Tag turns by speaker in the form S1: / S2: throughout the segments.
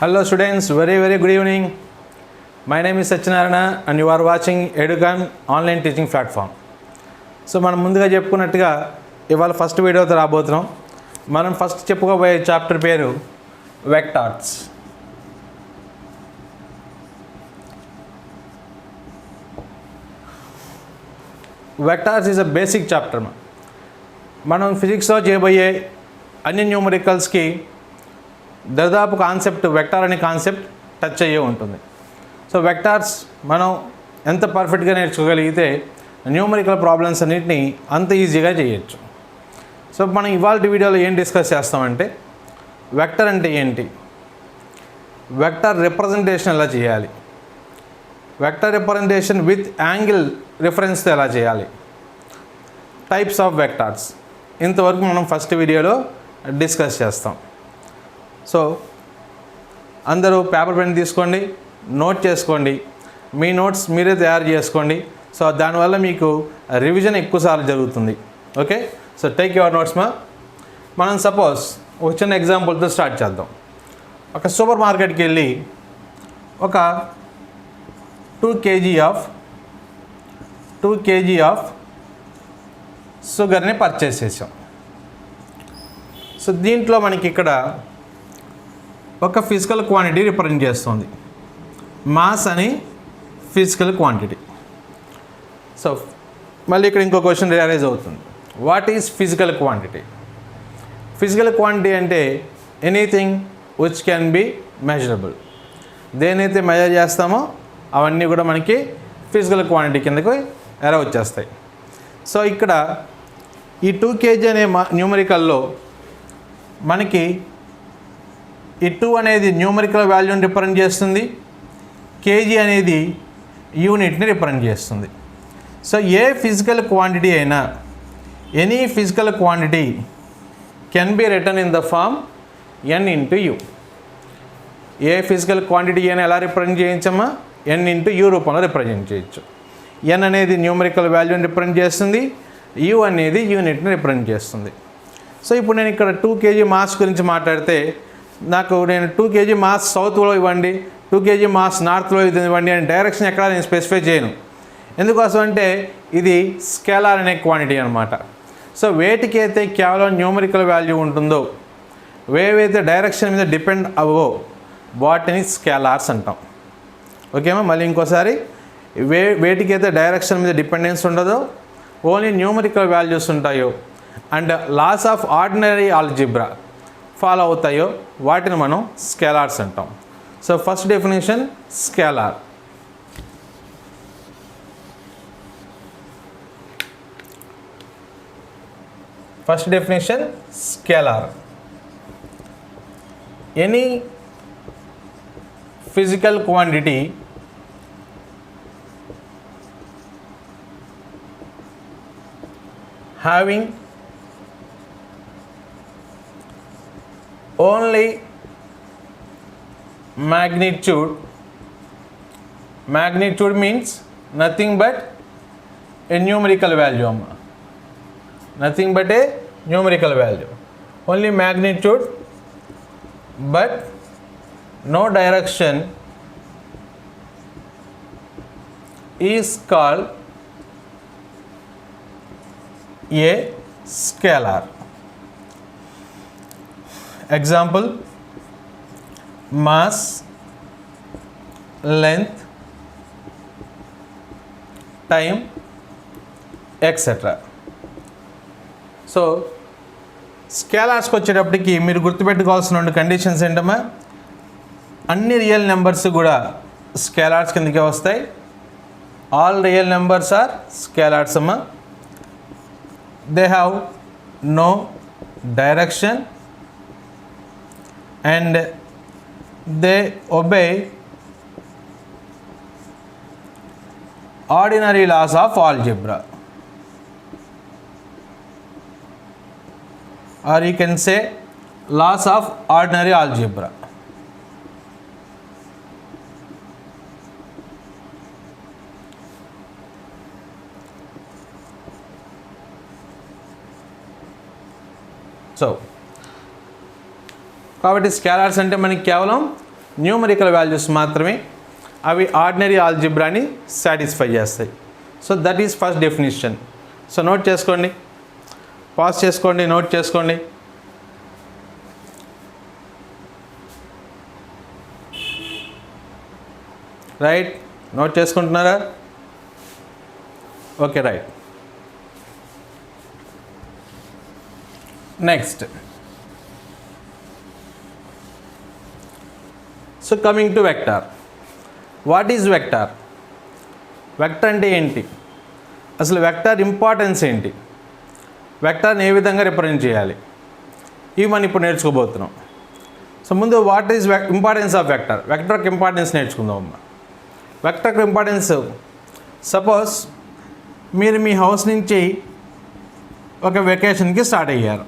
S1: Hello students, very good evening. My name is Satyanarayana and you are watching Educon online teaching platform. So మనం ముందుగా చెప్పుకున్నట్టుగా ఇవాళ first వీడియోతో రాబోతున్నాం. మనం first చెప్పుకోబోయే చాప్టర్ పేరు vectors. Vectors is a basic chapter. మనం ఫిజిక్స్లో చేయబోయే అన్ని న్యూమరికల్స్కి దాదాపు కాన్సెప్ట్ వెక్టార్ అనే కాన్సెప్ట్ టచ్ అయ్యే ఉంటుంది. సో వెక్టార్స్ మనం ఎంత పర్ఫెక్ట్గా నేర్చుకోగలిగితే న్యూమరికల్ ప్రాబ్లమ్స్ అన్నింటినీ అంత ఈజీగా చేయొచ్చు. సో మనం ఇవాళ వీడియోలో ఏం డిస్కస్ చేస్తామంటే వెక్టర్ అంటే ఏంటి, వెక్టర్ రిప్రజెంటేషన్ ఎలా చేయాలి, వెక్టర్ రిప్రజెంటేషన్ విత్ యాంగిల్ రిఫరెన్స్తో ఎలా చేయాలి, టైప్స్ ఆఫ్ వెక్టార్స్, ఇంతవరకు మనం ఫస్ట్ వీడియోలో డిస్కస్ చేస్తాం. సో అందరూ పేపర్ పెన్ తీసుకోండి, నోట్ చేసుకోండి, మీ నోట్స్ మీరే తయారు చేసుకోండి. సో దానివల్ల మీకు రివిజన్ ఎక్కువసార్లు జరుగుతుంది. Okay, so take your notes. మనం సపోజ్ ఒక చిన్న ఎగ్జాంపుల్తో స్టార్ట్ చేద్దాం. ఒక సూపర్ మార్కెట్కి వెళ్ళి ఒక 2 kg ఆఫ్ షుగర్ని పర్చేస్ చేసాం. సో దీంట్లో మనకి ఇక్కడ ఒక ఫిజికల్ క్వాంటిటీ రిప్రజెంట్ చేస్తుంది, మాస్ అని ఫిజికల్ క్వాంటిటీ. సో మళ్ళీ ఇక్కడ ఇంకో క్వశ్చన్ రియలైజ్ అవుతుంది, what is physical quantity? Physical quantity అంటే anything which can be measurable. దేనైతే మెజర్ చేస్తామో అవన్నీ కూడా మనకి ఫిజికల్ క్వాంటిటీ కిందకు ఎర వచ్చేస్తాయి. సో ఇక్కడ ఈ 2 kg అనే న్యూమరికల్లో మనకి ఈ 2 అనేది న్యూమరికల్ వాల్యూని రిప్రజెంట్ చేస్తుంది, కేజీ అనేది యూనిట్ని రిప్రజెంట్ చేస్తుంది. సో ఏ ఫిజికల్ క్వాంటిటీ అయినా, any physical quantity can be return in the form n into u. ఏ ఫిజికల్ క్వాంటిటీ అయినా ఎలా రిప్రజెంట్ చేయించమ్మా? n ఇంటూ యూ రూపంలో రిప్రజెంట్ చేయొచ్చు. n అనేది న్యూమరికల్ వాల్యూని రిప్రజెంట్ చేస్తుంది, u అనేది యూనిట్ని రిప్రజెంట్ చేస్తుంది. సో ఇప్పుడు నేను ఇక్కడ 2 kg మాస్ గురించి మాట్లాడితే నేను 2 kg మాస్ సౌత్లో ఇవ్వండి, 2 kg మాస్ నార్త్లో ఇవ్వండి అని డైరెక్షన్ ఎక్కడ నేను స్పెసిఫై చేయను. ఎందుకోసం అంటే ఇది స్కేలార్ అనే క్వాంటిటీ అనమాట. సో వేటికైతే కేవలం న్యూమరికల్ వాల్యూ ఉంటుందో, ఏవైతే డైరెక్షన్ మీద డిపెండ్ అవ్వవో వాటిని స్కేలార్స్ అంటాం. ఓకేమా? మళ్ళీ ఇంకోసారి, వేటికైతే డైరెక్షన్ మీద డిపెండెన్స్ ఉండదో, ఓన్లీ న్యూమరికల్ వాల్యూస్ ఉంటాయో and laws of ordinary algebra follow అవుతాయో వాటిని మనం స్కేలార్స్ అంటాం. So first definition scalar. First definition scalar. Any physical quantity having only magnitude means nothing but a numerical value, nothing but a numerical value, only magnitude but no direction is called a scalar. Example: mass, length, time, etc. So స్కేలార్స్కి వచ్చేటప్పటికి మీరు గుర్తుపెట్టుకోవాల్సిన 2 conditions ఏంటమ్మా? అన్ని real numbers కూడా scalars కిందకే వస్తాయి. All real numbers are scalars అమ్మా. They have no direction and they obey ordinary laws of algebra, or you can say laws of ordinary algebra. So కాబట్టి స్కేలార్స్ అంటే మనకి కేవలం న్యూమరికల్ వాల్యూస్ మాత్రమే అవి ఆర్డినరీ ఆల్జిబ్రాని సాటిస్ఫై చేస్తాయి. So that is first definition. So note చేసుకోండి, pass చేసుకోండి, note చేసుకోండి. రైట్, నోట్ చేసుకుంటున్నారా? Okay, right. Next, so coming to vector. What is vector? Vector అంటే ఏంటి? అసలు వెక్టార్ ఇంపార్టెన్స్ ఏంటి? వెక్టార్ని ఏ విధంగా రిప్రజెంట్ చేయాలి? ఇవి మనం ఇప్పుడు నేర్చుకోబోతున్నాం. సో ముందు what is importance of vector? వెక్టర్కి ఇంపార్టెన్స్ నేర్చుకుందాం అమ్మ. వెక్టర్కి ఇంపార్టెన్స్, సపోజ్ మీరు మీ హౌస్ నుంచి ఒక వెకేషన్కి స్టార్ట్ అయ్యారు.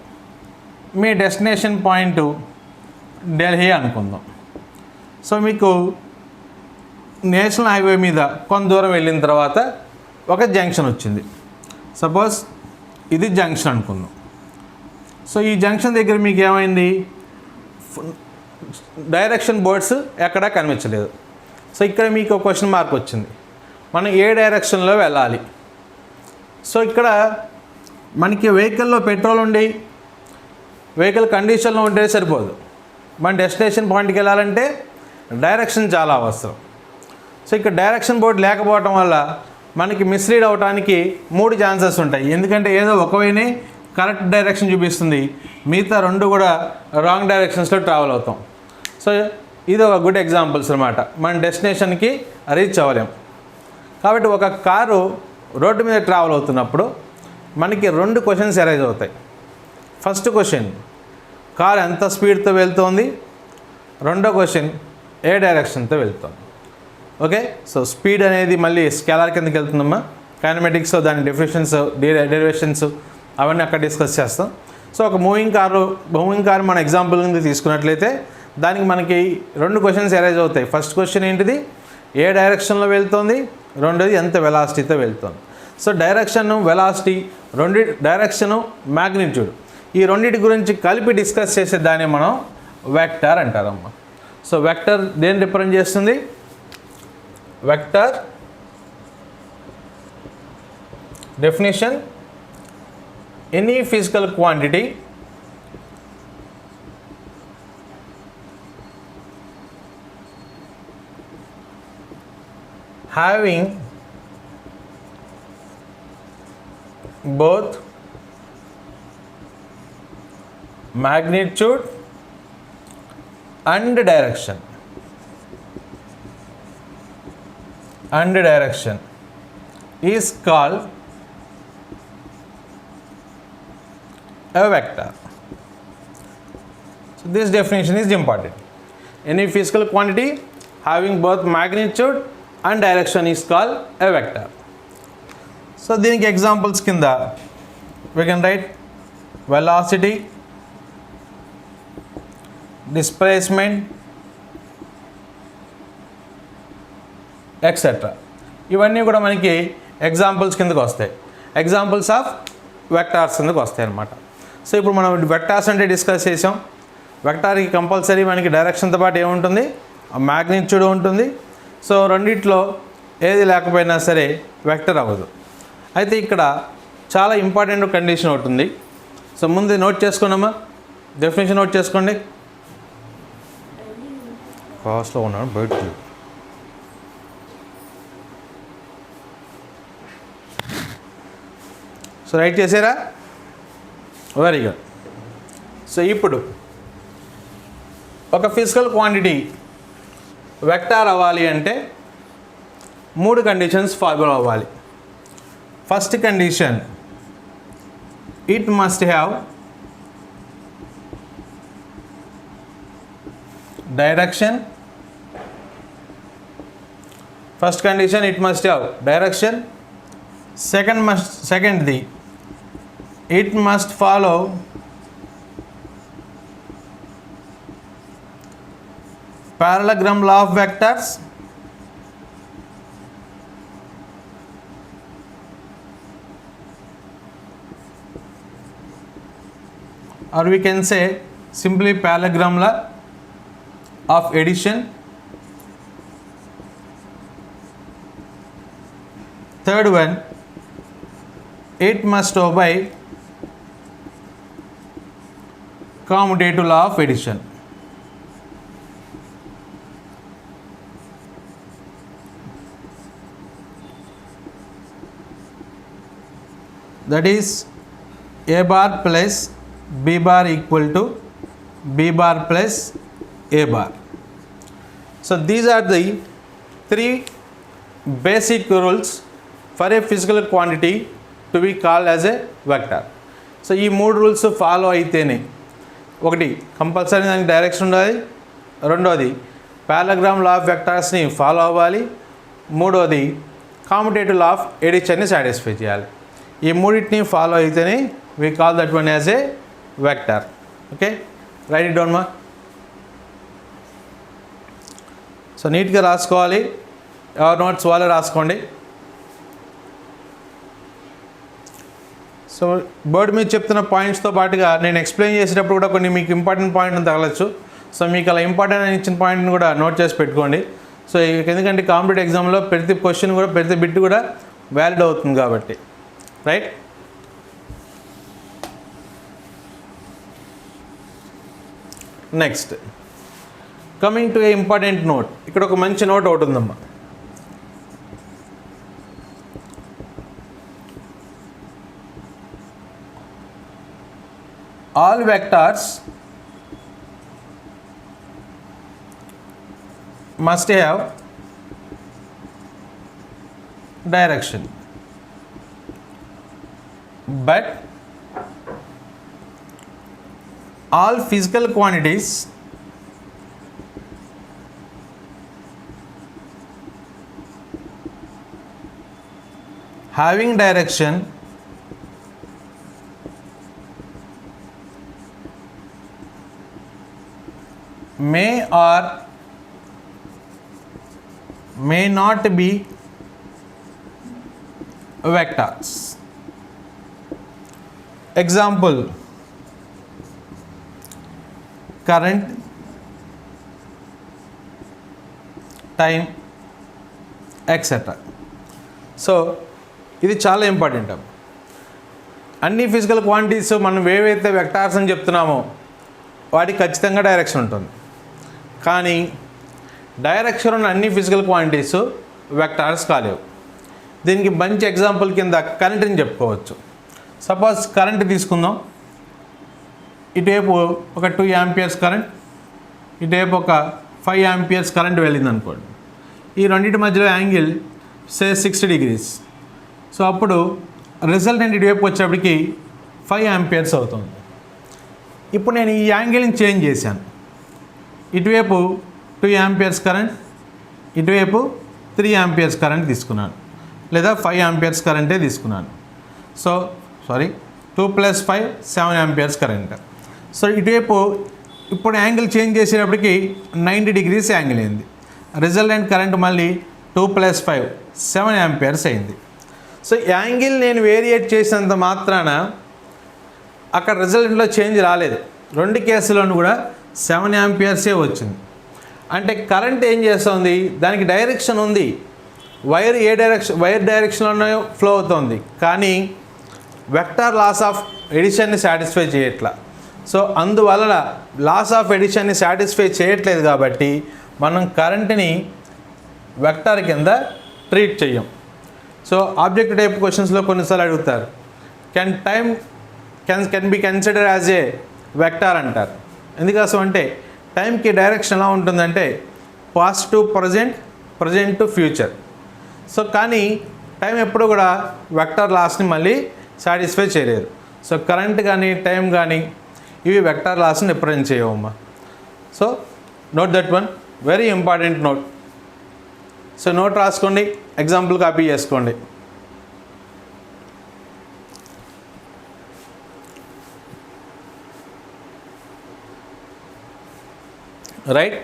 S1: మీ డెస్టినేషన్ పాయింట్ ఢిల్లీ అనుకుందాం. సో మీకు నేషనల్ హైవే మీద కొంత దూరం వెళ్ళిన తర్వాత ఒక జంక్షన్ వచ్చింది. సపోజ్ ఇది జంక్షన్ అనుకుందాం. సో ఈ జంక్షన్ దగ్గర మీకు ఏమైంది? డైరెక్షన్ బోర్డ్స్ ఎక్కడా కనిపించలేదు. సో ఇక్కడ మీకు ఒక క్వశ్చన్ మార్క్ వచ్చింది, మనం ఏ డైరెక్షన్లో వెళ్ళాలి? సో ఇక్కడ మనకి వెహికల్లో పెట్రోల్ ఉండి వెహికల్ కండిషన్లో ఉంటే సరిపోదు. మన డెస్టినేషన్ పాయింట్కి వెళ్ళాలంటే డైరెక్షన్ చాలా అవసరం. సో ఇక్కడ డైరెక్షన్ బోర్డ్ లేకపోవటం వల్ల మనకి మిస్లీడ్ అవడానికి 3 ఛాన్సెస్ ఉంటాయి. ఎందుకంటే ఏదో ఒకవైనే కరెక్ట్ డైరెక్షన్ చూపిస్తుంది, మిగతా 2 కూడా రాంగ్ డైరెక్షన్స్లో ట్రావెల్ అవుతాం. సో ఇది ఒక గుడ్ ఎగ్జాంపుల్స్ అనమాట. మన డెస్టినేషన్కి రీచ్ అవ్వలేం. కాబట్టి ఒక కారు రోడ్డు మీద ట్రావెల్ అవుతున్నప్పుడు మనకి 2 క్వశ్చన్స్ అరైజ్ అవుతాయి. ఫస్ట్ క్వశ్చన్, కారు ఎంత స్పీడ్తో వెళ్తోంది? రెండో క్వశ్చన్, ఏ డైరెక్షన్తో వెళ్తోంది? ఓకే, సో స్పీడ్ అనేది మళ్ళీ స్కేలార్ కిందకి వెళ్తుందమ్మా. కైనమెటిక్స్, దాని డెఫినేషన్స్, డెరివేషన్స్ అవన్నీ అక్కడ డిస్కస్ చేస్తాం. సో ఒక మూవింగ్ కారు మన ఎగ్జాంపుల్ కింద తీసుకున్నట్లయితే దానికి మనకి 2 క్వశ్చన్స్ అరైజ్ అవుతాయి. ఫస్ట్ క్వశ్చన్ ఏంటిది? ఏ డైరెక్షన్లో వెళ్తోంది? రెండోది ఎంత వెలాసిటీతో వెళ్తోంది? So direction, velocity, direction, magnitude, ఈ రెండింటి గురించి కలిపి డిస్కస్ చేసే దాన్ని మనం వెక్టార్ అంటారమ్మా. సో వెక్టర్ దేన్ని రిప్రజెంట్ చేస్తుంది? Vector definition, any physical quantity having both magnitude and direction is called a vector. So this definition is important. Any physical quantity having both magnitude and direction is called a vector. So దీనికి examples కింద we can write velocity, displacement, etc. ఇవన్నీ కూడా మనకి examples కిందకు వస్తాయి. Examples of vectors కిందకు వస్తాయి అన్నమాట. సో ఇప్పుడు మనం వెక్టార్స్ అంటే డిస్కస్ చేసాం. వెక్టార్కి కంపల్సరీ మనకి డైరెక్షన్తో పాటు ఏముంటుంది? మ్యాగ్నిట్యూడ్ ఉంటుంది. సో రెండిట్లో ఏది లేకపోయినా సరే వెక్టర్ అవ్వదు. అయితే ఇక్కడ చాలా ఇంపార్టెంట్ కండిషన్ ఒకటి ఉంది. సో ముందు నోట్ చేసుకోండమ్మా, డెఫినేషన్ నోట్ చేసుకోండి. కాస్ట్లో ఉన్నాడు బయట. సో రైట్ చేసారా? Very good. సో ఇప్పుడు ఒక ఫిజికల్ క్వాంటిటీ వెక్టార్ అవ్వాలి అంటే 3 కండిషన్స్ ఫాలో అవ్వాలి. First condition, it must have direction. First condition, it must have direction. సెకండ్ది, it must follow parallelogram law of vectors. Or we can say simply parallelogram law. of addition. Third one, it must obey commutative law of addition. That is a bar plus b bar equal to b bar plus a bar. So these are the three basic rules for a physical quantity to be called as a vector. So ఈ మూడు rules follow అయితేనే ఒకటి compulsory దానికి direction ఉండాలి, రెండోది పారాగ్రామ్ law of వెక్టార్స్ని follow అవ్వాలి, మూడోది కామ్యుటేటివ్ law of ఎడిషన్ని satisfy చేయాలి. ఈ మూడింటిని ఫాలో అయితేనే we call that one as a vector. Okay, write it down ma. So నీట్గా రాసుకోవాలి, ఎవరి నోట్స్ వాళ్ళే రాసుకోండి. సో బోర్డు మీద చెప్తున్న పాయింట్స్తో పాటుగా నేను ఎక్స్ప్లెయిన్ చేసేటప్పుడు కూడా కొన్ని మీకు ఇంపార్టెంట్ పాయింట్ని తగలచ్చు. సో మీకు అలా ఇంపార్టెంట్ అని ఇచ్చిన పాయింట్ని కూడా నోట్ చేసి పెట్టుకోండి. సో ఎందుకంటే కాంపిటేటివ్ ఎగ్జామ్లో ప్రతి క్వశ్చన్ కూడా ప్రతి బిట్ కూడా వ్యాలిడ్ అవుతుంది కాబట్టి. Right, next coming to A important note. ఇక్కడ ఒక మంచి నోట్ ఒకటి ఉందమ్మా. All vectors must have direction, but all physical quantities having direction may or may not be vectors. Example, current, time, etc. So ఇది చాలా important. అన్ని physical quantities మనం ఏవైతే వెక్టార్స్ అని చెప్తున్నామో వాటికి ఖచ్చితంగా డైరెక్షన్ ఉంటుంది. కానీ డైరెక్షన్ ఉన్న అన్ని ఫిజికల్ క్వాంటిటీస్ వెక్టార్స్ కాలేవు. దీనికి మంచి ఎగ్జాంపుల్ కింద కరెంట్ని చెప్పుకోవచ్చు. సపోజ్ కరెంట్ తీసుకుందాం. ఇటువైపు ఒక 2 amperes కరెంట్, ఇటువైపు ఒక 5 amperes కరెంట్ వెళ్ళింది అనుకోండి. ఈ రెండింటి మధ్యలో యాంగిల్ సే 60 degrees. సో అప్పుడు రిజల్టెంట్ ఇటువైపు వచ్చేప్పటికి 5 amperes అవుతుంది. ఇప్పుడు నేను ఈ యాంగిల్ని చేంజ్ చేశాను. ఇటువైపు 2 amperes కరెంట్, ఇటువైపు 3 amperes కరెంట్ తీసుకున్నాను, లేదా 5 amperes కరెంటే తీసుకున్నాను. So 2 + 5 7 amperes current. సో ఇటువైపు ఇప్పుడు యాంగిల్ చేంజ్ చేసేటప్పటికి 90 degrees యాంగిల్ అయింది. రిజల్టెంట్ కరెంట్ మళ్ళీ 2 + 5 7 amperes అయింది. సో యాంగిల్ నేను వేరియేట్ చేసినంత మాత్రాన అక్కడ రిజల్టెంట్లో చేంజ్ రాలేదు. రెండు కేసులను కూడా 7 amperes వచ్చింది. అంటే కరెంట్ ఏం చేస్తుంది, దానికి డైరెక్షన్ ఉంది. వైర్ డైరెక్షన్లోనే ఫ్లో అవుతుంది, కానీ వెక్టార్ లాస్ ఆఫ్ ఎడిషన్ని సాటిస్ఫై చేయట్లా. సో అందువలన లాస్ ఆఫ్ ఎడిషన్ని సాటిస్ఫై చేయట్లేదు కాబట్టి మనం కరెంట్ని వెక్టార్ కింద ట్రీట్ చెయ్యం. సో ఆబ్జెక్టివ్ టైప్ క్వశ్చన్స్లో కొన్నిసార్లు అడుగుతారు, can be consider as a vector అంటారు. ఎందుకోసం అంటే టైంకి డైరెక్షన్ ఎలా ఉంటుందంటే past to present to future. So కానీ టైం ఎప్పుడు కూడా వెక్టార్ లాస్ని మళ్ళీ సాటిస్ఫై చేయలేదు. సో కరెంట్ కానీ టైం కానీ ఇవి వెక్టార్ లాస్ని రిప్రజెంట్ చేయవమ్మా. So note that one, very important note. So note రాసుకోండి, ఎగ్జాంపుల్ కాపీ చేసుకోండి. Right,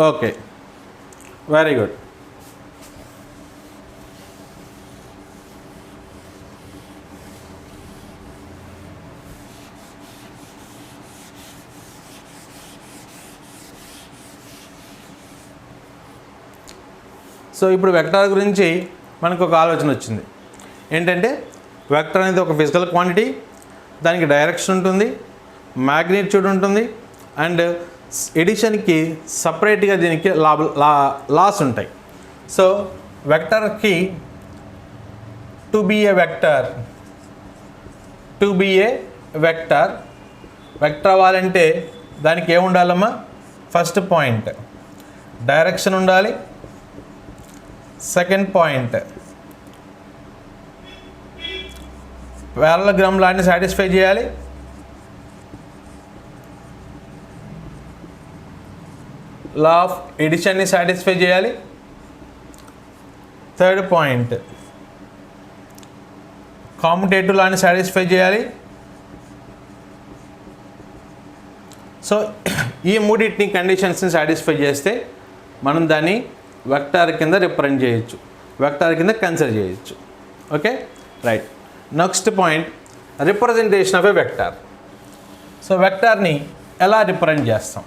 S1: okay, very good. So ఇప్పుడు వెక్టార్ గురించి మనకు ఒక ఆలోచన వచ్చింది. ఏంటంటే వెక్టర్ అనేది ఒక ఫిజికల్ క్వాంటిటీ, దానికి డైరెక్షన్ ఉంటుంది, మ్యాగ్నిట్యూడ్ ఉంటుంది, అండ్ ఎడిషన్కి సపరేట్గా దీనికి లాస్ ఉంటాయి. సో వెక్టర్కి టు బీ ఏ వెక్టర్ అవ్వాలంటే దానికి ఏముండాలమ్మా? ఫస్ట్ పాయింట్ డైరెక్షన్ ఉండాలి, సెకండ్ పాయింట్ పారలలోగ్రామ్ లాని సాటిస్ఫై చేయాలి, లా ఆఫ్ ఎడిషన్ని సాటిస్ఫై చేయాలి, థర్డ్ పాయింట్ కామ్యుటేటివ్ లాని సాటిస్ఫై చేయాలి. సో ఈ మూడింటిని కండిషన్స్ని సాటిస్ఫై చేస్తే మనం దాన్ని వెక్టార్ కింద రిప్రజెంట్ చేయొచ్చు, వెక్టార్ కింద కన్సిడర్ చేయొచ్చు. Okay, right. Next point representation of a vector. So వెక్టార్ని ఎలా రిప్రజెంట్ చేస్తాం?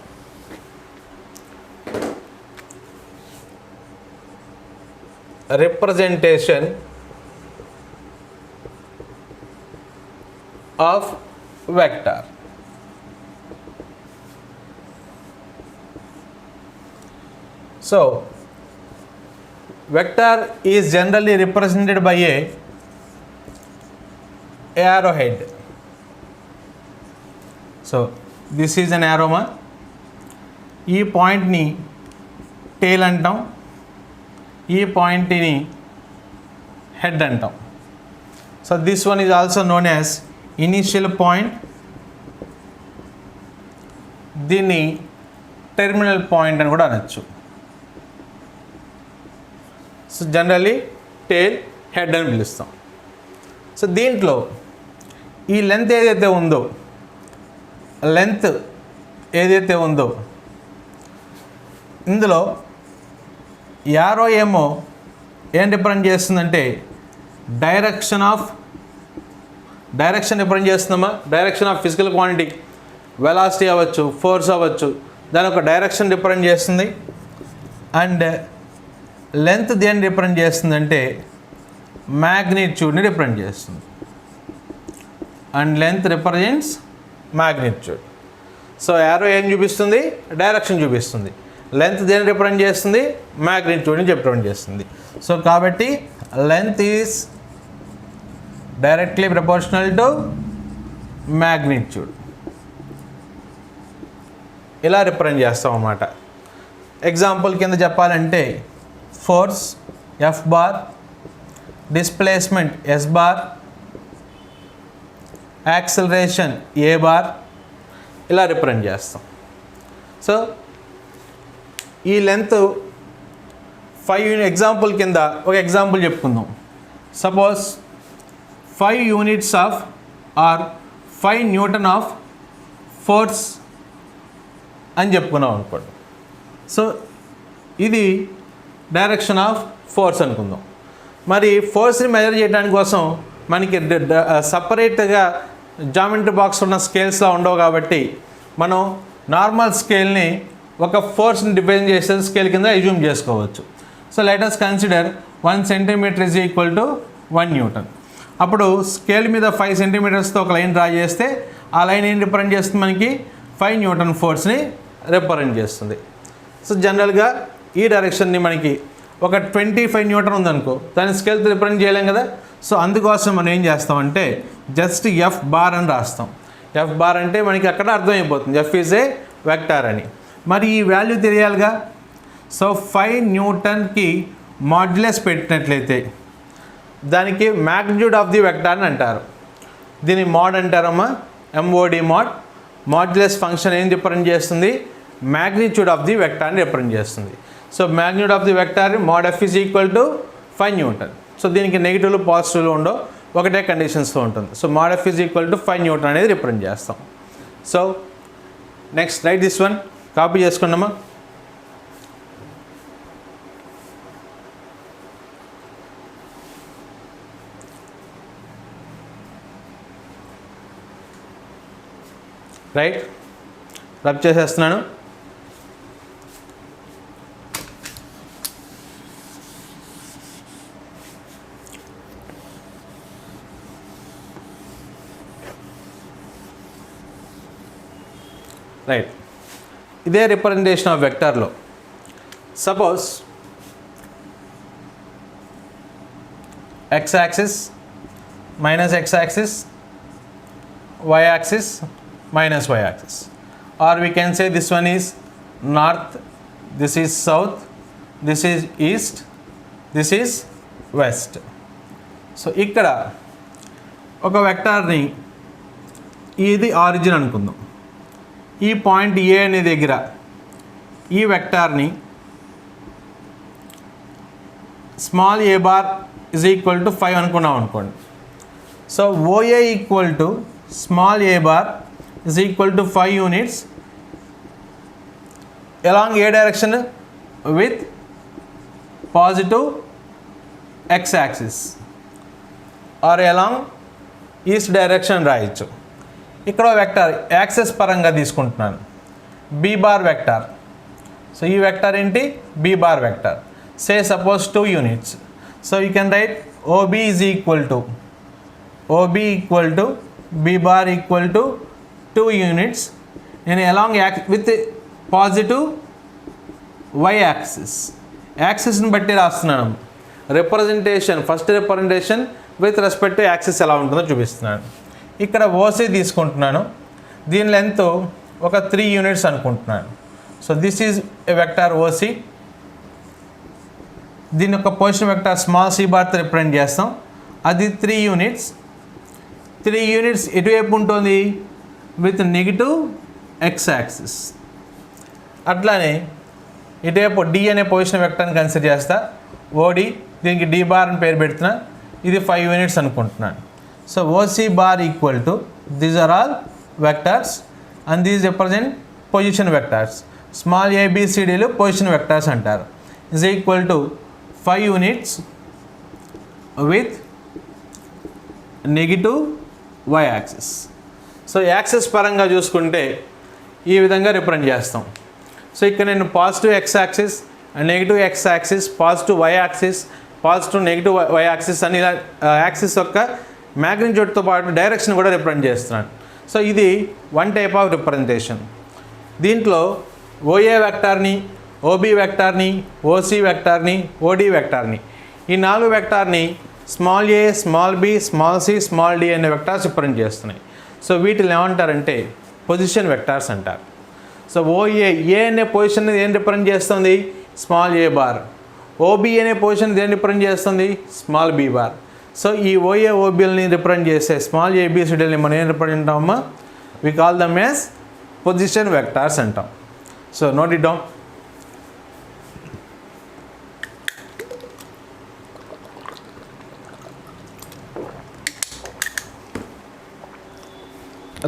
S1: Representation of vector. So vector is generally represented by a arrowhead. So this is an arrow ma. ఈ పాయింట్ని టేల్ అంటాం, ఈ పాయింట్ని హెడ్ అంటాం. So this one is also known as initial point, దీన్ని టెర్మినల్ పాయింట్ అని కూడా అనొచ్చు. సో జనరల్లీ టేల్, హెడ్ అని పిలుస్తాం. సో దీంట్లో ఈ లెంత్ ఏదైతే ఉందో ఇందులో యారో ఏమో ఏం రిప్రజెంట్ చేస్తుందంటే డైరెక్షన్ రిప్రజెంట్ చేస్తుందమ్మా. Direction of physical quantity, velocity అవ్వచ్చు, ఫోర్స్ అవ్వచ్చు, దాని ఒక డైరెక్షన్ రిప్రజెంట్ చేస్తుంది. అండ్ లెంత్ దేన్ని రిప్రజెంట్ చేస్తుందంటే మ్యాగ్నిట్యూడ్ని రిప్రజెంట్ చేస్తుంది. And length represents magnitude. So arrow ఏం చూపిస్తుంది? డైరెక్షన్ చూపిస్తుంది. లెంత్ దేన్ని రిప్రజెంట్ చేస్తుంది? మ్యాగ్నిట్యూడ్ని రిప్రజెంట్ చేస్తుంది. సో కాబట్టి length is directly proportional to magnitude. ఇలా రిప్రజెంట్ చేస్తాం అన్నమాట. ఎగ్జాంపుల్ కింద చెప్పాలంటే force F bar, displacement S bar, acceleration A bar, ఇలా రిప్రజెంట్ చేస్తాం. సో ఈ లెంత్ 5 ఎగ్జాంపుల్ కింద ఒక ఎగ్జాంపుల్ చెప్పుకుందాం. Suppose 5 units of or 5 newton of force అని చెప్పుకున్నాం అనుకోండి. సో ఇది డైరెక్షన్ ఆఫ్ ఫోర్స్ అనుకుందాం. మరి ఫోర్స్ని మెజర్ చేయడానికి కోసం మనకి సపరేట్గా జామెట్రీ బాక్స్ ఉన్న స్కేల్స్లో ఉండవు కాబట్టి మనం నార్మల్ స్కేల్ని ఒక ఫోర్స్ని డిఫైన్ చేసే స్కేల్ కింద అజ్యూమ్ చేసుకోవచ్చు. So let us consider 1 centimetre is equal to 1 newton. అప్పుడు స్కేల్ మీద 5 సెంటీమీటర్స్తో ఒక లైన్ డ్రా చేస్తే ఆ లైన్ ఏం రిప్రజెంట్ చేస్తుంది? మనకి 5 న్యూటన్ ఫోర్స్ని రిప్రజెంట్ చేస్తుంది. సో జనరల్గా ఈ డైరెక్షన్ని మనకి ఒక 25 న్యూటన్ ఉందనుకో, దాని స్కేల్తో రిప్రజెంట్ చేయలేం కదా. సో అందుకోసం మనం ఏం చేస్తామంటే జస్ట్ F బార్ అని రాస్తాం. F బార్ అంటే మనకి అక్కడ అర్థమైపోతుంది F ఈజ్ ఏ వెక్టార్ అని. మరి ఈ వాల్యూ తెలియాలిగా. సో 5 న్యూటన్కి మాడ్యులస్ పెట్టినట్లయితే దానికి మ్యాగ్నిట్యూడ్ ఆఫ్ ది వెక్టార్ అని అంటారు. దీన్ని మోడ్ అంటారమ్మా, MOD మోడ్. మాడ్యులస్ ఫంక్షన్ ఏం రిప్రజెంట్ చేస్తుంది? మ్యాగ్నిట్యూడ్ ఆఫ్ ది వెక్టార్ని రిప్రజెంట్ చేస్తుంది. So magnitude of the vector mod F is equal to 5 newton. So దీనికి నెగిటివ్లు పాజిటివ్లు ఉండవు, ఒకటే కండిషన్స్తో ఉంటుంది. So mod F is equal to 5 newton అనేది రిప్రజెంట్ చేస్తాం. So next write this one, copy చేసుకున్నామా. రైట్, రబ్ చేసేస్తున్నాను. రైట్. ఇదే రిప్రజెంటేషన్ ఆఫ్ వెక్టార్లో suppose x axis minus x axis, y axis minus y axis, or we can say this one is north, this is south, this is east, this is west. So ఇక్కడ ఒక వెక్టార్ని ఇది origin అనుకుందాం. ఈ point ఏ అనే దగ్గర ఈ వెక్టార్ని small A bar is equal to 5 అనుకున్నాం అనుకోండి. So OA equal to small A bar is equal to 5 units along a direction with positive X axis or along east direction రాయొచ్చు. ఇక్కడ వెక్టార్ యాక్సెస్ పరంగా తీసుకుంటున్నాను, బీ బార్ వెక్టార్. సో ఈ vector ఏంటి? B bar vector. Say suppose 2 units. So you can write OB is equal to B bar equal to 2 units నేను along with positive Y axis. యాక్సిస్ని బట్టి రాస్తున్నాను. Representation, first representation with respect to axis ఎలా ఉంటుందో చూపిస్తున్నాను. ఇక్కడ OC తీసుకుంటున్నాను, దీని లెంత్ ఒక 3 యూనిట్స్ అనుకుంటున్నాను. So this is a vector OC. దీని యొక్క పొజిషన్ వెక్టార్ స్మాల్ సి బార్తో రిప్రజెంట్ చేస్తాం. అది 3 యూనిట్స్. 3 యూనిట్స్ ఎటువైపు ఉంటుంది? With negative X axis. అట్లానే ఇటువైపు డి అనే పొజిషన్ వెక్టార్ని కన్సిడర్ చేస్తా. ఓడి, దీనికి డి బార్ అని పేరు పెడుతున్నా. ఇది 5 యూనిట్స్ అనుకుంటున్నాను. So OC bar equal to these are all vectors and these represent position vectors. Small ఏబిసిడీలు పొజిషన్ వెక్టార్స్ అంటారు. Is equal to 5 units with negative Y axis. So axis పరంగా చూసుకుంటే ఈ విధంగా రిప్రజెంట్ చేస్తాం. సో ఇక్కడ నేను positive X axis, negative X axis, positive Y axis, positive negative Y axis అని ఇలా యాక్సిస్ యొక్క మ్యాగ్నిట్యూడ్తో పాటు డైరెక్షన్ కూడా రిప్రజెంట్ చేస్తున్నాను. సో ఇది వన్ టైప్ ఆఫ్ రిప్రజెంటేషన్. దీంట్లో ఓఏ వెక్టార్ని, ఓబీ వెక్టార్ని, ఓసీ వెక్టార్ని, ఓడి వెక్టార్ని, ఈ 4 వెక్టార్ని small A, small B, small C, small D అనే వెక్టార్స్ రిప్రజెంట్ చేస్తున్నాయి. సో వీటిని ఏమంటారంటే పొజిషన్ వెక్టార్స్ అంటారు. సో ఓఏ, ఏ అనే పొజిషన్ ఏం రిప్రజెంట్ చేస్తుంది? Small A bar. ఓబీ అనే పొజిషన్ దేన్ని రిప్రజెంట్ చేస్తుంది? Small B bar. సో ఈ ఓఏ ఓబీఎల్ని రిప్రజెంట్ చేసే స్మాల్ ఏబిసిడీని మనం ఏం రిప్రజెంట్ అంటామా? వి call them as position vectors అంటాం. So note it down.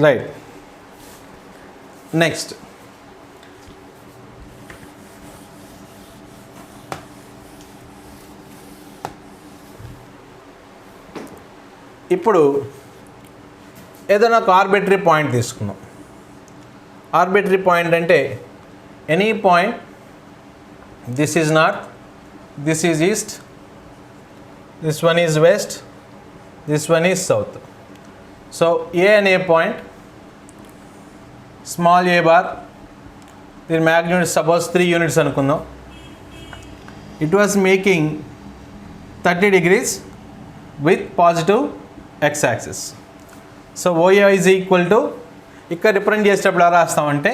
S1: Right. Next ఇప్పుడు ఏదైనా ఒక ఆర్బిటరీ పాయింట్ తీసుకుందాం. ఆర్బిటరీ పాయింట్ అంటే any point, this is north, this is east, this one is west, this one is south. So A అనే point small A bar, దీని magnitude suppose 3 units అనుకుందాం. It was making 30 degrees with positive X axis. So OA is equal to, ఇక్కడ represent చేసేటప్పుడు ఎలా రాస్తామంటే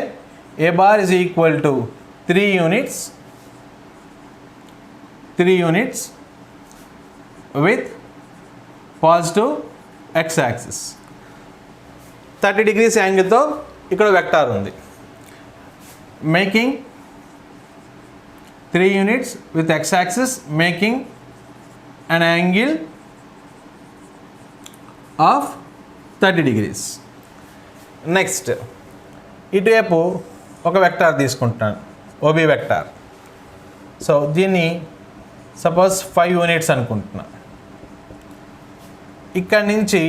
S1: ఏ bar is equal to 3 units with positive X axis. 30 degrees యాంగిల్తో ఇక్కడ vector ఉంది. Making 3 units with X axis making an angle of 30 degrees. Next ఇటువైపు ఒక vector తీసుకుంటాను, OB vector. So దీన్ని suppose 5 units అనుకుంటున్నా. ఇక్కడ నుంచి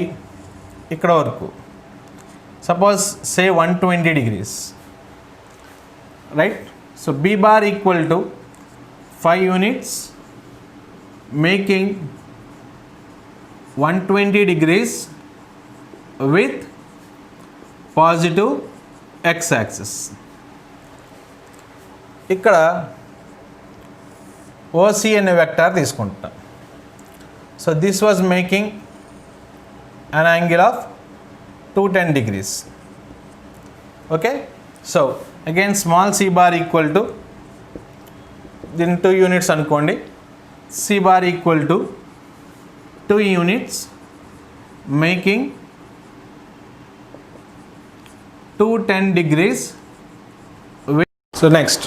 S1: ఇక్కడ వరకు suppose say 120 degrees, right. So be bar equal to 5 units making 120 degrees with positive X axis. ఇక్కడ ఓసి అనే వెక్టార్ తీసుకుంటాం. So this was making an angle of 210 degrees. Okay, so again small c bar equal to, then 2 units అనుకోండి, c bar equal to 2 units making 210 degrees. So next,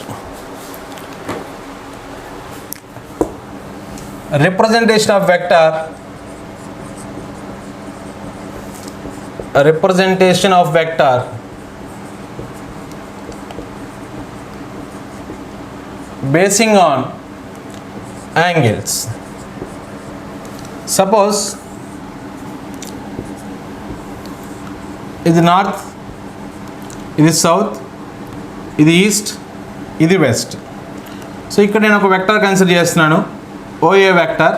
S1: representation of vector, a representation of vector basing on angles. Suppose ఇది north, ఇది south, ఇది east, ఇది west. So ఇక్కడ నేను ఒక vector consider చేస్తున్నాను, OA vector.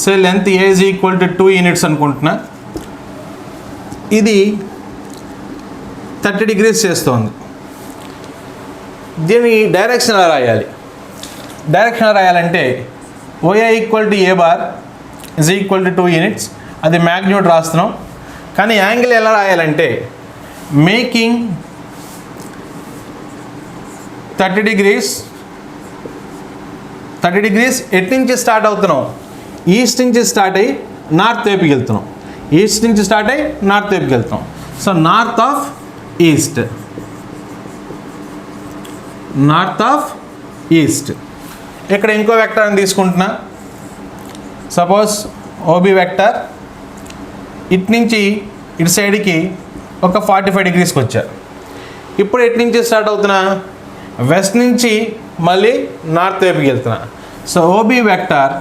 S1: So length A is equal to 2 units అనుకుంటున్నా. ఇది 30 degrees చేస్తోంది. దీని డైరెక్షన్ ఎలా రాయాలి? డైరెక్షన్ ఎలా రాయాలంటే OA equal to A bar is equal to 2 units, అది మ్యాగ్నిట్యూడ్ రాస్తున్నాం. కానీ యాంగిల్ ఎలా రాయాలంటే మేకింగ్ 30 degrees ఎటు నుంచి స్టార్ట్ అవుతున్నాం? ఈస్ట్ నుంచి స్టార్ట్ అయ్యి నార్త్ వైపుకి వెళ్తున్నాం. ఈస్ట్ నుంచి స్టార్ట్ అయ్యి నార్త్ వైపుకి వెళ్తాం. So north of east, north of east. ఇక్కడ ఇంకో వెక్టర్ని తీసుకుంటున్నా. సపోజ్ ఓబీ వెక్టర్ ఇటు నుంచి ఇటు సైడ్కి ఒక 45 degreesకి వచ్చారు. ఇప్పుడు ఎటు నుంచి స్టార్ట్ అవుతున్నా? వెస్ట్ నుంచి మళ్ళీ నార్త్ వైపుకి వెళ్తున్నా. So OB vector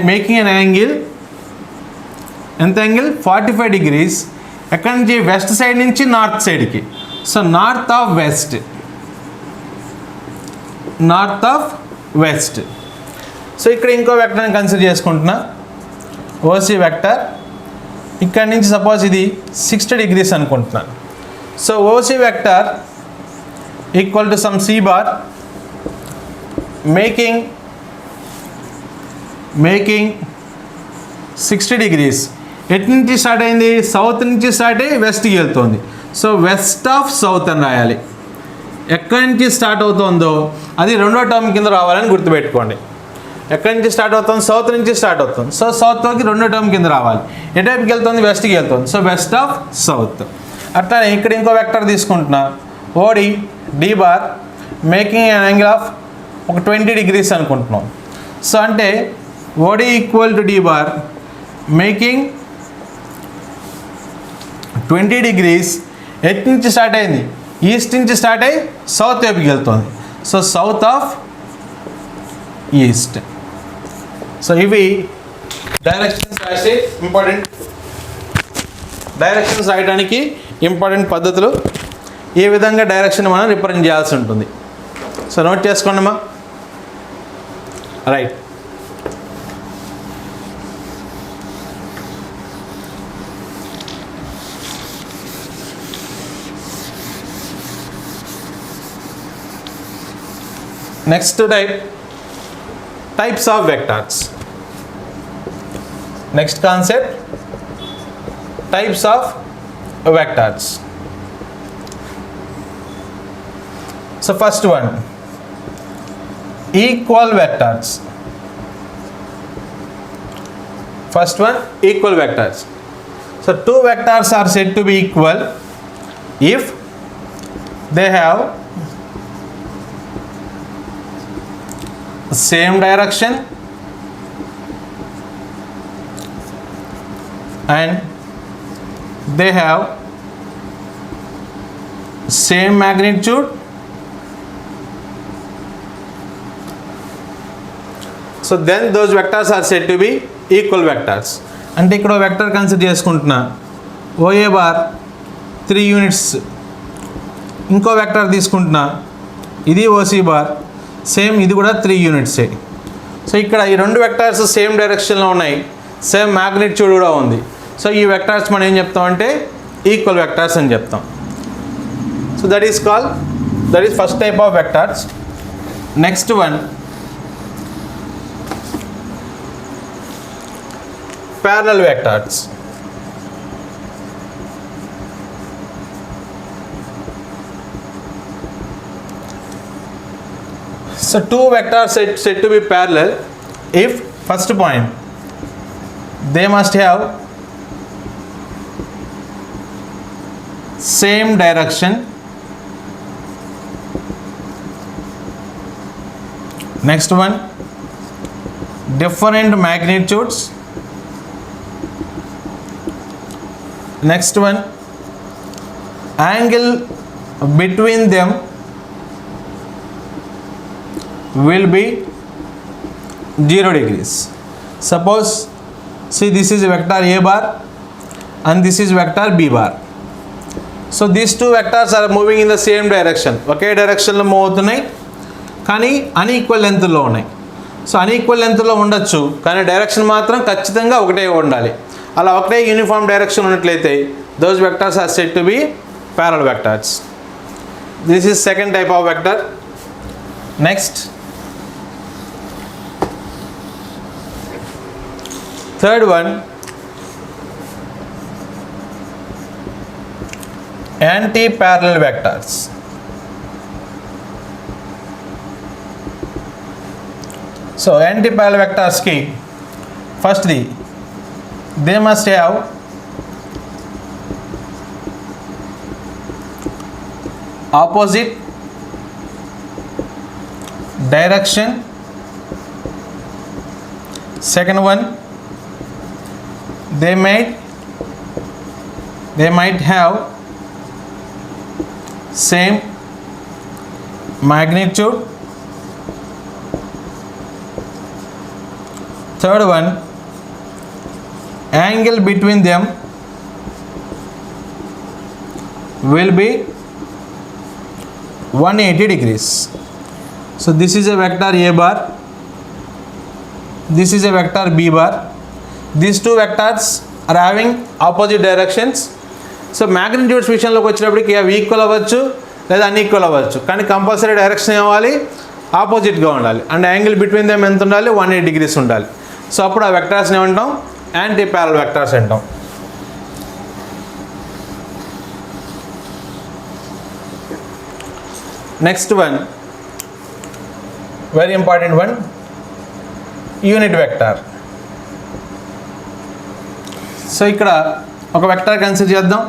S1: making an angle, ఎంత యాంగిల్? 45 degrees. ఎక్కడి నుంచి? వెస్ట్ సైడ్ నుంచి నార్త్ సైడ్కి. So north of west, north of west. So ఇక్కడ ఇంకో వెక్టర్ని కన్సిడర్ చేసుకుంటున్నా, ఓసి వెక్టర్. ఇక్కడ నుంచి సపోజ్ ఇది 60 degrees అనుకుంటున్నాను. So OC vector equal to some C bar making 60 degrees. ఎటు నుంచి స్టార్ట్ అయింది? సౌత్ నుంచి స్టార్ట్ అయ్యి వెస్ట్కి వెళ్తుంది. సో వెస్ట్ ఆఫ్ సౌత్ అని రాయాలి. ఎక్కడి నుంచి స్టార్ట్ అవుతుందో అది రెండో టర్మ్ కింద రావాలని గుర్తుపెట్టుకోండి. ఎక్కడి నుంచి స్టార్ట్ అవుతుంది? సౌత్ నుంచి స్టార్ట్ అవుతుంది. సో సౌత్కి రెండో టర్మ్ కింద రావాలి. ఎటువైపుకి వెళ్తుంది? వెస్ట్కి వెళ్తుంది. So west of south. అట్లానే ఇక్కడ ఇంకో వెక్టర్ తీసుకుంటున్నా, OD D bar making an angle of ఒక 20 degrees అనుకుంటున్నాం. సో అంటే OD equal to D bar making 20 degrees. ఎటు నుంచి స్టార్ట్ అయింది? ఈస్ట్ నుంచి స్టార్ట్ అయ్యి సౌత్ వైపుకి వెళ్తుంది. So south of east. So ఇవి డైరెక్షన్స్ రాసే డైరెక్షన్స్ రాయడానికి ఇంపార్టెంట్ పద్ధతులు. ఏ విధంగా డైరెక్షన్ మనం రిప్రజెంట్ చేయాల్సి ఉంటుంది. సో నోట్ చేసుకోండి అమ్మా. Right. Next types of vectors. Next concept, types of vectors. So first one, equal vectors. First one, equal vectors. So two vectors are said to be equal if they have same direction and they have same magnitude. So then those vectors are said to be equal vectors. అంటే ఇక్కడ vector consider చేసుకుంటున్నా, OA bar 3 units. ఇంకో vector తీసుకుంటున్నా, ఇది OC bar same, ఇది కూడా 3 units. So ఇక్కడ ఈ రెండు వెక్టర్స్ సేమ్ డైరెక్షన్లో ఉన్నాయి, సేమ్ మ్యాగ్నిట్యూడ్ కూడా ఉంది. సో ఈ వెక్టర్స్ మనం ఏం చెప్తామంటే ఈక్వల్ వెక్టర్స్ అని చెప్తాం. So that is first type of vectors. Next one, parallel vectors. So two vectors said to be parallel if, first point, they must have same direction. Next one, different magnitudes. Next one, angle between them will be 0 degrees. Suppose, see, this is vector A bar and this is vector B bar. So these two vectors are moving in the same direction. ఒకే డైరెక్షన్లో move అవుతున్నాయి కానీ unequal లెంత్లో ఉన్నాయి. So unequal లెంత్లో ఉండొచ్చు కానీ direction మాత్రం ఖచ్చితంగా ఒకటే ఉండాలి. అలా ఒకటే యూనిఫామ్ డైరెక్షన్ ఉన్నట్లయితే those vectors are said to be parallel vectors. This is second type of vector. Next, third one, anti-parallel vectors. So anti-parallel vectors ki firstly they must have opposite direction. Second one, they might have same magnitude. Third one, angle between them will be 180 degrees. So this is a vector A bar, this is a vector B bar. These two vectors are having opposite directions. So magnitudes విషయంలోకి వచ్చినప్పటికి అవి equal అవ్వచ్చు లేదా unequal అవ్వచ్చు కానీ compulsory direction ఏమవ్వాలి, ఆపోజిట్గా ఉండాలి. అండ్ యాంగిల్ బిట్వీన్ దెమ్ ఎంత ఉండాలి, 180 degrees ఉండాలి. సో అప్పుడు ఆ వెక్టార్స్ని ఏమంటాం, యాంటీ ప్యారలల్ వెక్టార్స్ అంటాం. Next one, very important one, unit vector. So ఇక్కడ ఒక వెక్టార్ కన్సిడర్ చేద్దాం,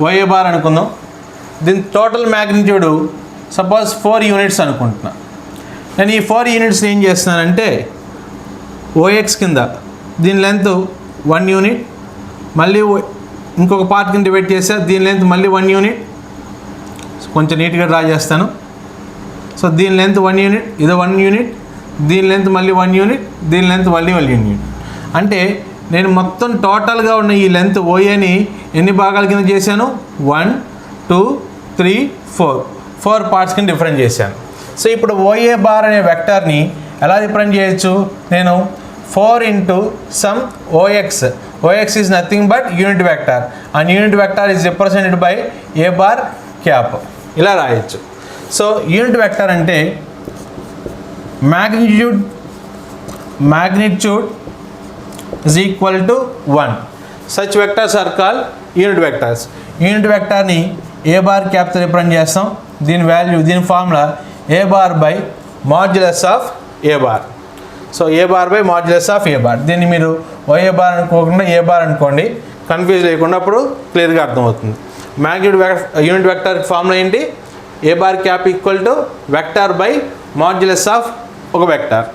S1: వైఏ బార్ అనుకుందాం. దీని టోటల్ మ్యాగ్నిట్యూడ్ సపోజ్ 4 యూనిట్స్ అనుకుంటున్నా. నేను ఈ 4 యూనిట్స్ని ఏం చేస్తున్నానంటే ఓఎక్స్ కింద దీని లెంత్ 1 యూనిట్, మళ్ళీ ఇంకొక పార్ట్ కింద డివైడ్ చేస్తే దీని లెంత్ మళ్ళీ 1 యూనిట్. కొంచెం నీట్గా డ్రా చేస్తాను. సో దీని లెంత్ 1 యూనిట్, ఇది 1 యూనిట్, దీని లెంత్ మళ్ళీ 1 యూనిట్, దీని లెంత్ మళ్ళీ 1 యూనిట్. అంటే నేను మొత్తం టోటల్గా ఉన్న ఈ లెంత్ ఓఏని ఎన్ని భాగాల కింద చేశాను, 1 2 3 4 పార్ట్స్ కింద డిఫరెంట్ చేశాను. సో ఇప్పుడు ఓఏ బార్ అనే వెక్టార్ని ఎలా రిప్రజెంట్ చేయొచ్చు, నేను 4 into some OX. OX is nothing but unit vector and unit vector is represented by A bar cap, ఇలా రాయొచ్చు. సో యూనిట్ వెక్టార్ అంటే magnitude is equal to 1. Such vectors are called unit vectors. Unit వెక్టార్ని A bar క్యాప్తో represent చేస్తాం. దీని value, దీని formula A bar by modulus of A bar. So A bar by modulus of A bar. దీన్ని మీరు OA bar అనుకోకుండా ఏ bar అనుకోండి, confuse లేకుండా అప్పుడు క్లియర్గా అర్థమవుతుంది. యూనిట్ వెక్టార్ ఫార్ములా ఏంటి, A bar cap equal to vector by modulus of ఒక vector,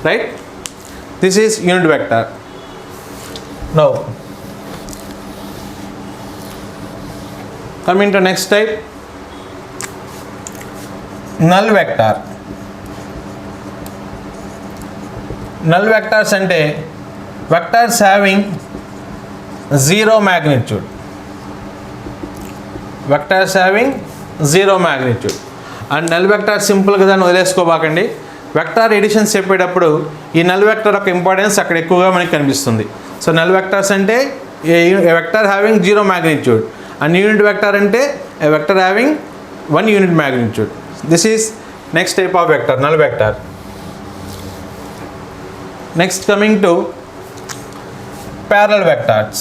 S1: right. This is unit vector. Now coming to next type, null vector. Null vectors అంటే vectors having zero magnitude. Vectors having zero magnitude. And null vector సింపుల్గా దాన్ని వదిలేసుకోబాకండి. Vector editions చెప్పేటప్పుడు ఈ null vector యొక్క importance అక్కడ ఎక్కువగా మనకి కనిపిస్తుంది. సో నల్ వెక్టార్స్ అంటే a vector having zero magnitude and unit vector అంటే a vector having 1 unit magnitude. This is next type of vector, null vector. Next coming to parallel vectors.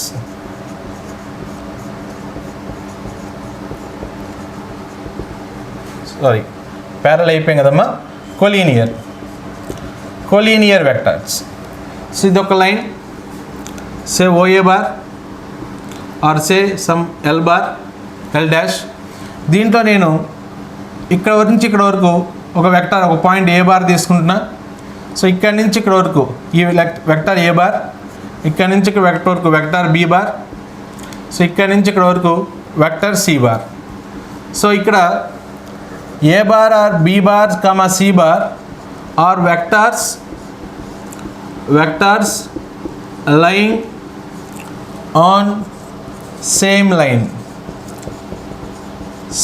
S1: Sorry, parallel అయిపోయింది కదమ్మా. Collinear vectors. So ఇది ఒక line, say OA bar or say some L bar, L dash. దీంట్లో నేను ఇక్కడ నుంచి ఇక్కడ వరకు ఒక వెక్టర్, ఒక పాయింట్ ఏ బార్ తీసుకుంటున్నా. సో ఇక్కడ నుంచి ఇక్కడ వరకు ఈ వెక్టర్ ఏ బార్, ఇక్కడ నుంచి ఇక్కడ వెక్టర్ వరకు వెక్టర్ బి బార్. సో ఇక్కడ నుంచి ఇక్కడ వరకు వెక్టర్ సి బార్. సో ఇక్కడ A bar or B bar comma C bar or vectors lying on same line.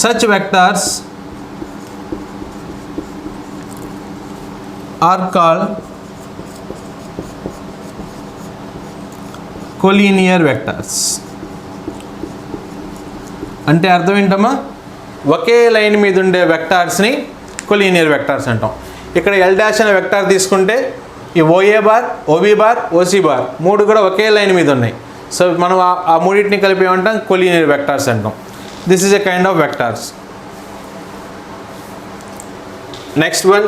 S1: Such vectors are called collinear vectors. అంటే అర్థం ఏంటమ్మా, ఒకే లైన్ మీద ఉండే వెక్టార్స్ని కొలీనియర్ వెక్టార్స్ అంటాం. ఇక్కడ ఎల్ డాష్ అనే వెక్టార్ తీసుకుంటే ఈ OA bar, OB bar, OC bar మూడు కూడా ఒకే లైన్ మీద ఉన్నాయి. సో మనం ఆ మూడింటిని కలిపి ఏమంటాం, కొలీనియర్ వెక్టార్స్ అంటాం. This is a kind of vectors. Next one,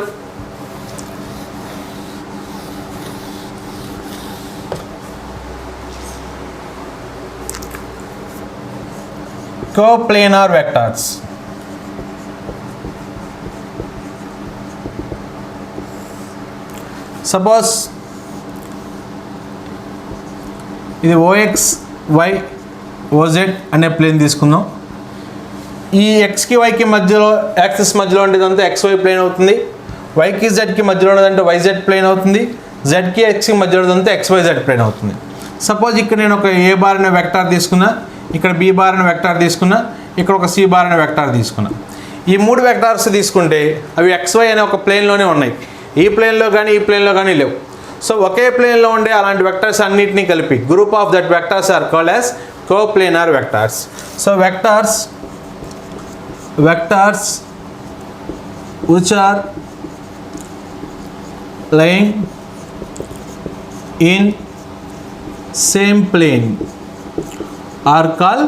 S1: coplanar vectors. Suppose ఇది ఓఎక్స్ వై ఓజెడ్ అనే ప్లేన్ తీసుకుందాం. ఈ ఎక్స్కి వైకి మధ్యలో యాక్సిస్ మధ్యలో ఉండేదంతా ఎక్స్వై ప్లేన్ అవుతుంది. వైకి జెడ్కి మధ్యలో ఉండేదంటే వైజెడ్ ప్లేన్ అవుతుంది. జెడ్కి ఎక్స్కి మధ్యలో ఉండేదంతా ఎక్స్వైజెడ్ ప్లేన్ అవుతుంది. సపోజ్ ఇక్కడ నేను ఒక ఏ బార్ అనే వెక్టార్ తీసుకున్నా, ఇక్కడ బి బార్ అనే వెక్టార్ తీసుకున్నా, ఇక్కడ ఒక సి బార్ అనే వెక్టార్ తీసుకున్నా. ఈ మూడు వెక్టార్స్ తీసుకుంటే అవి ఎక్స్వై అనే ఒక ప్లేన్లోనే ఉన్నాయి. ఈ ప్లేన్లో కానీ ఈ ప్లేన్లో కానీ లేవు. సో ఒకే ప్లేన్లో ఉండే అలాంటి వెక్టర్స్ అన్నిటినీ కలిపి group of that vectors are called as coplanar vectors. So vectors which are lying in same plane are called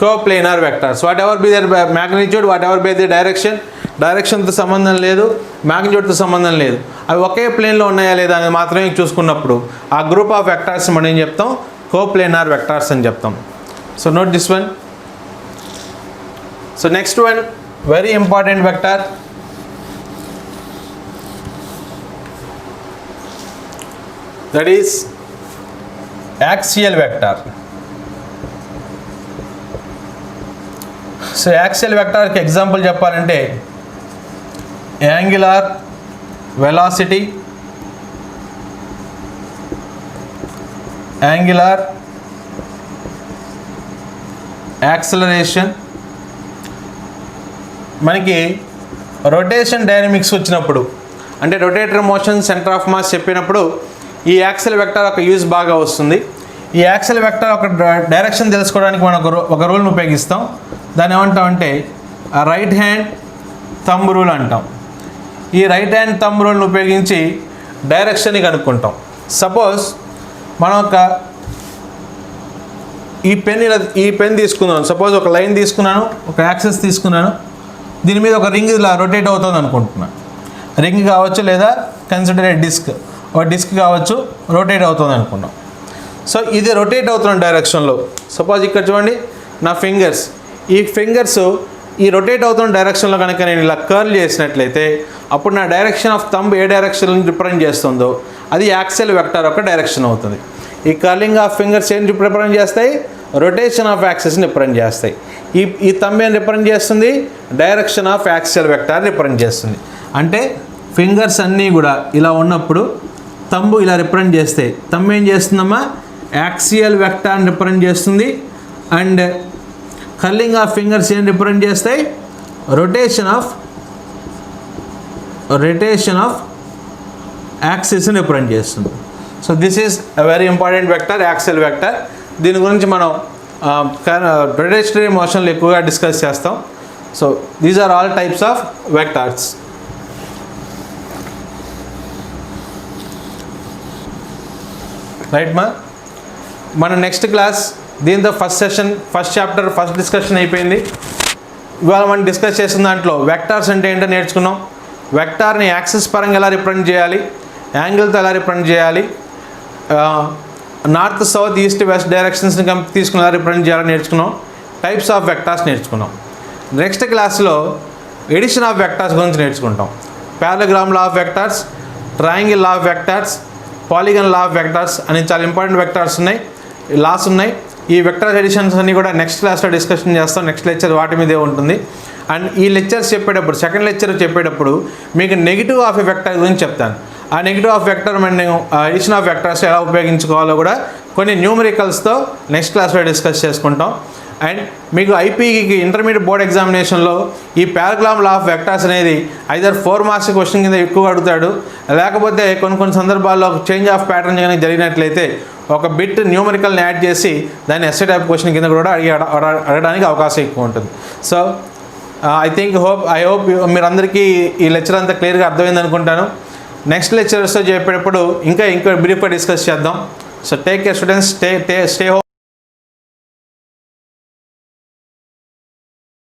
S1: coplanar vectors. Whatever be their magnitude, whatever be their డైరెక్షన్తో సంబంధం లేదు, మ్యాగ్నిట్యూడ్తో సంబంధం లేదు, అవి ఒకే ప్లేన్లో ఉన్నాయా లేదా అనేది మాత్రమే చూసుకున్నప్పుడు ఆ గ్రూప్ ఆఫ్ వెక్టార్స్ మనం ఏం చెప్తాం, కోప్లేనార్ వెక్టార్స్ అని చెప్తాం. So note this one. So next one, very important vector, that is axial vector. So axial వెక్టార్కి ఎగ్జాంపుల్ చెప్పాలంటే యాంగులర్ వెలాసిటీ, యాంగులర్ యాక్సలరేషన్. మనకి రొటేషన్ డైనమిక్స్ వచ్చినప్పుడు అంటే rotator motion, centre of mass చెప్పినప్పుడు ఈ యాక్సియల్ వెక్టార్ ఒక యూజ్ బాగా వస్తుంది. ఈ యాక్సియల్ వెక్టార్ ఒక డైరెక్షన్ తెలుసుకోవడానికి మనం ఒక రూల్ని ఉపయోగిస్తాం. దాన్ని ఏమంటామంటే రైట్ హ్యాండ్ థంబ్ రూల్ అంటాం. ఈ రైట్ హ్యాండ్ థంబ్ రూల్ని ఉపయోగించి డైరెక్షన్ని కనుక్కుంటాం. సపోజ్ మనం ఈ పెన్ తీసుకున్నాను. సపోజ్ ఒక లైన్ తీసుకున్నాను, ఒక యాక్సిస్ తీసుకున్నాను, దీని మీద ఒక రింగ్ ఇలా రొటేట్ అవుతుంది అనుకుంటున్నాను. రింగ్ కావచ్చు లేదా కన్సిడర్ డిస్క్, ఒక డిస్క్ కావచ్చు, రొటేట్ అవుతుంది అనుకున్నాం. సో ఇది రొటేట్ అవుతున్న డైరెక్షన్లో సపోజ్ ఇక్కడ చూడండి నా ఫింగర్స్, ఈ ఫింగర్స్ ఈ రొటేట్ అవుతున్న డైరెక్షన్లో కనుక నేను ఇలా కర్ల్ చేసినట్లయితే అప్పుడు నా direction of thumb A direction represent చేస్తుందో అది యాక్సియల్ వెక్టార్ యొక్క డైరెక్షన్ అవుతుంది. ఈ కర్లింగ్ ఆఫ్ ఫింగర్స్ ఏంటి రిప్రజెంట్ చేస్తాయి, రొటేషన్ ఆఫ్ యాక్సిస్ని రిప్రజెంట్ చేస్తాయి. ఈ థంబ్ ఏం రిప్రజెంట్ చేస్తుంది, direction of axial vector represent చేస్తుంది. అంటే ఫింగర్స్ అన్నీ కూడా ఇలా ఉన్నప్పుడు థంబ్ ఇలా రిప్రజెంట్ చేస్తే థంబ్ ఏం చేస్తుందమ్మా, యాక్సియల్ వెక్టార్ని రిప్రజెంట్ చేస్తుంది. అండ్ కర్లింగ్ ఆఫ్ ఫింగర్స్ ఏం రిప్రజెంట్ చేస్తాయి, రొటేషన్ ఆఫ్ యాక్సిస్ని రిప్రజెంట్ చేస్తుంది. So this is a very important vector, axial vector. దీని గురించి మనం రొటేషనరీ మోషన్లు ఎక్కువగా డిస్కస్ చేస్తాం. So these are all types of vectors. Right మా, మన నెక్స్ట్ క్లాస్ దీంతో first session, first chapter, first discussion అయిపోయింది. ఇవాళ మనం డిస్కస్ చేసిన దాంట్లో వెక్టార్స్ అంటే ఏంటో నేర్చుకున్నాం. వెక్టార్ని యాక్సిస్ పరంగా ఎలా రిప్రజెంట్ చేయాలి, యాంగిల్తో ఎలా రిప్రజెంట్ చేయాలి, నార్త్ సౌత్ ఈస్ట్ వెస్ట్ డైరెక్షన్స్ని తీసుకుని ఎలా రిప్రజెంట్ చేయాలని నేర్చుకున్నాం. టైప్స్ ఆఫ్ వెక్టార్స్ నేర్చుకున్నాం. నెక్స్ట్ క్లాస్లో ఎడిషన్ ఆఫ్ వెక్టార్స్ గురించి నేర్చుకుంటాం. Parallelogram law of vectors, triangle law of vectors, polygon law of vectors అని చాలా ఇంపార్టెంట్ వెక్టార్స్ ఉన్నాయి, లాస్ ఉన్నాయి. ఈ వెక్టార్ ఎడిషన్స్ అన్నీ కూడా నెక్స్ట్ క్లాస్లో డిస్కషన్ చేస్తాం. నెక్స్ట్ లెక్చర్ వాటి మీదే ఉంటుంది. అండ్ ఈ లెక్చర్స్ చెప్పేటప్పుడు, సెకండ్ లెక్చర్ చెప్పేటప్పుడు మీకు నెగిటివ్ ఆఫ్ ఎ వెక్టర్ గురించి చెప్తాను. ఆ నెగిటివ్ ఆఫ్ వెక్టర్ మనం ఎడిషన్ ఆఫ్ వెక్టర్స్ ఎలా ఉపయోగించుకోవాలో కూడా కొన్ని న్యూమరికల్స్తో నెక్స్ట్ క్లాస్లో డిస్కస్ చేసుకుంటాం. అండ్ మీకు ఐపీకి ఇంటర్మీడియట్ బోర్డ్ ఎగ్జామినేషన్లో ఈ పారాగ్రామ్ లా ఆఫ్ వెక్టార్స్ అనేది ఐదర్ 4 మార్క్స్ క్వశ్చన్ కింద ఎక్కువ అడుగుతాడు, లేకపోతే కొన్ని సందర్భాల్లో చేంజ్ ఆఫ్ ప్యాటర్న్ కానీ జరిగినట్లయితే ఒక బిట్ న్యూమరికల్ని యాడ్ చేసి దాన్ని ఎస్ఏ టైప్ క్వశ్చన్ కింద కూడా అడగడానికి అవకాశం ఎక్కువ ఉంటుంది. సో ఐ హోప్ మీరందరికీ ఈ లెక్చర్ అంతా క్లియర్గా అర్థమైంది అనుకుంటాను. నెక్స్ట్ లెక్చర్స్తో చెప్పేటప్పుడు ఇంకా బ్రీఫ్గా డిస్కస్ చేద్దాం. So take care students, stay home.